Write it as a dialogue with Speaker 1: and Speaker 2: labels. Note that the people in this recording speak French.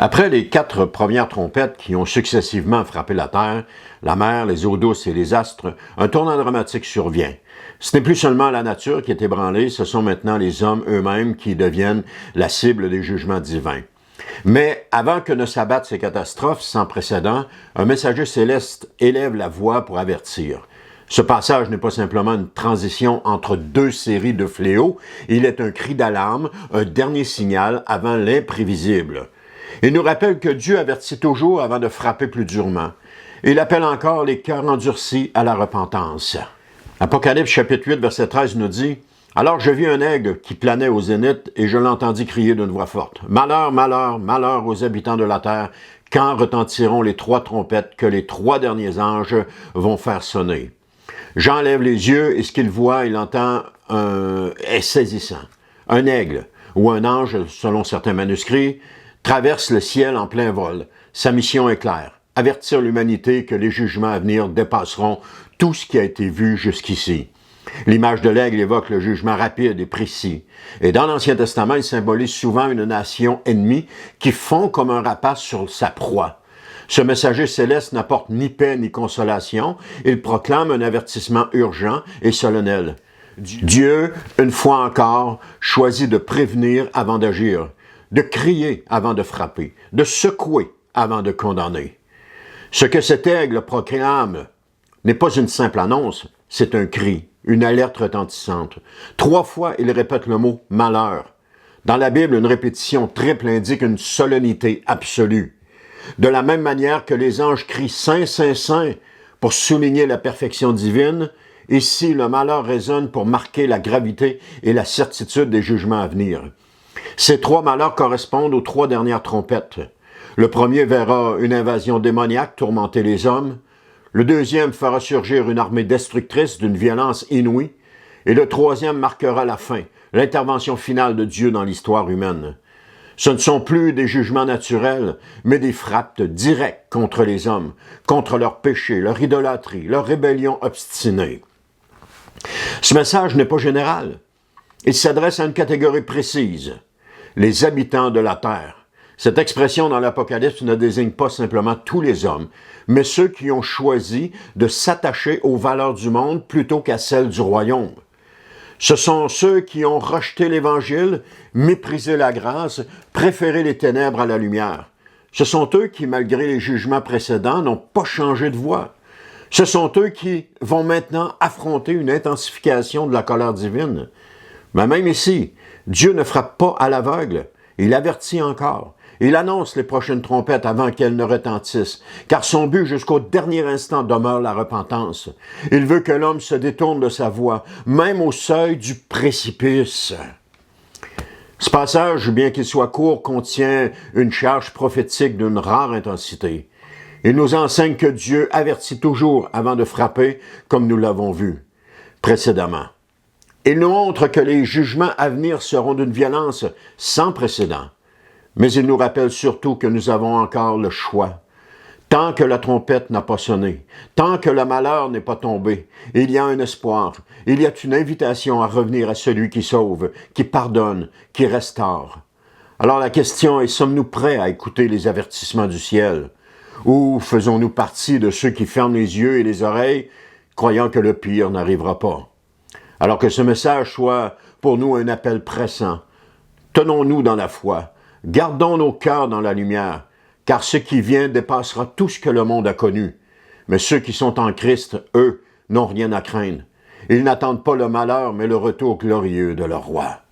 Speaker 1: Après les 4 premières trompettes qui ont successivement frappé la terre, la mer, les eaux douces et les astres, un tournant dramatique survient. Ce n'est plus seulement la nature qui est ébranlée, ce sont maintenant les hommes eux-mêmes qui deviennent la cible des jugements divins. Mais avant que ne s'abattent ces catastrophes sans précédent, un messager céleste élève la voix pour avertir. Ce passage n'est pas simplement une transition entre 2 séries de fléaux, il est un cri d'alarme, un dernier signal avant l'imprévisible. Il nous rappelle que Dieu avertit toujours avant de frapper plus durement. Il appelle encore les cœurs endurcis à la repentance. Apocalypse chapitre 8, verset 13 nous dit « Alors je vis un aigle qui planait au zénith et je l'entendis crier d'une voix forte. Malheur, malheur, malheur aux habitants de la terre, quand retentiront les 3 trompettes que les 3 derniers anges vont faire sonner. » Jean lève les yeux et ce qu'il voit, il entend est saisissant. Un aigle, ou un ange, selon certains manuscrits, traverse le ciel en plein vol. Sa mission est claire, avertir l'humanité que les jugements à venir dépasseront tout ce qui a été vu jusqu'ici. L'image de l'aigle évoque le jugement rapide et précis. Et dans l'Ancien Testament, il symbolise souvent une nation ennemie qui fond comme un rapace sur sa proie. Ce messager céleste n'apporte ni paix ni consolation, il proclame un avertissement urgent et solennel. Dieu, une fois encore, choisit de prévenir avant d'agir, de crier avant de frapper, de secouer avant de condamner. Ce que cet aigle proclame n'est pas une simple annonce, c'est un cri, une alerte retentissante. 3 fois, il répète le mot « malheur ». Dans la Bible, une répétition triple indique une solennité absolue. De la même manière que les anges crient « Saint, Saint, Saint » pour souligner la perfection divine, ici le malheur résonne pour marquer la gravité et la certitude des jugements à venir. Ces 3 malheurs correspondent aux 3 dernières trompettes. Le premier verra une invasion démoniaque tourmenter les hommes. Le deuxième fera surgir une armée destructrice d'une violence inouïe. Et le troisième marquera la fin, l'intervention finale de Dieu dans l'histoire humaine. Ce ne sont plus des jugements naturels, mais des frappes directes contre les hommes, contre leurs péchés, leur idolâtrie, leur rébellion obstinée. Ce message n'est pas général. Il s'adresse à une catégorie précise, les habitants de la terre. Cette expression dans l'Apocalypse ne désigne pas simplement tous les hommes, mais ceux qui ont choisi de s'attacher aux valeurs du monde plutôt qu'à celles du royaume. Ce sont ceux qui ont rejeté l'Évangile, méprisé la grâce, préféré les ténèbres à la lumière. Ce sont eux qui, malgré les jugements précédents, n'ont pas changé de voie. Ce sont eux qui vont maintenant affronter une intensification de la colère divine. Mais même ici, Dieu ne frappe pas à l'aveugle, il avertit encore. Il annonce les prochaines trompettes avant qu'elles ne retentissent, car son but jusqu'au dernier instant demeure la repentance. Il veut que l'homme se détourne de sa voie, même au seuil du précipice. Ce passage, bien qu'il soit court, contient une charge prophétique d'une rare intensité. Il nous enseigne que Dieu avertit toujours avant de frapper, comme nous l'avons vu précédemment. Il nous montre que les jugements à venir seront d'une violence sans précédent. Mais il nous rappelle surtout que nous avons encore le choix. Tant que la trompette n'a pas sonné, tant que le malheur n'est pas tombé, il y a un espoir, il y a une invitation à revenir à celui qui sauve, qui pardonne, qui restaure. Alors la question est, sommes-nous prêts à écouter les avertissements du ciel? Ou faisons-nous partie de ceux qui ferment les yeux et les oreilles, croyant que le pire n'arrivera pas? Alors que ce message soit pour nous un appel pressant. Tenons-nous dans la foi. Gardons nos cœurs dans la lumière, car ce qui vient dépassera tout ce que le monde a connu. Mais ceux qui sont en Christ, eux, n'ont rien à craindre. Ils n'attendent pas le malheur, mais le retour glorieux de leur roi.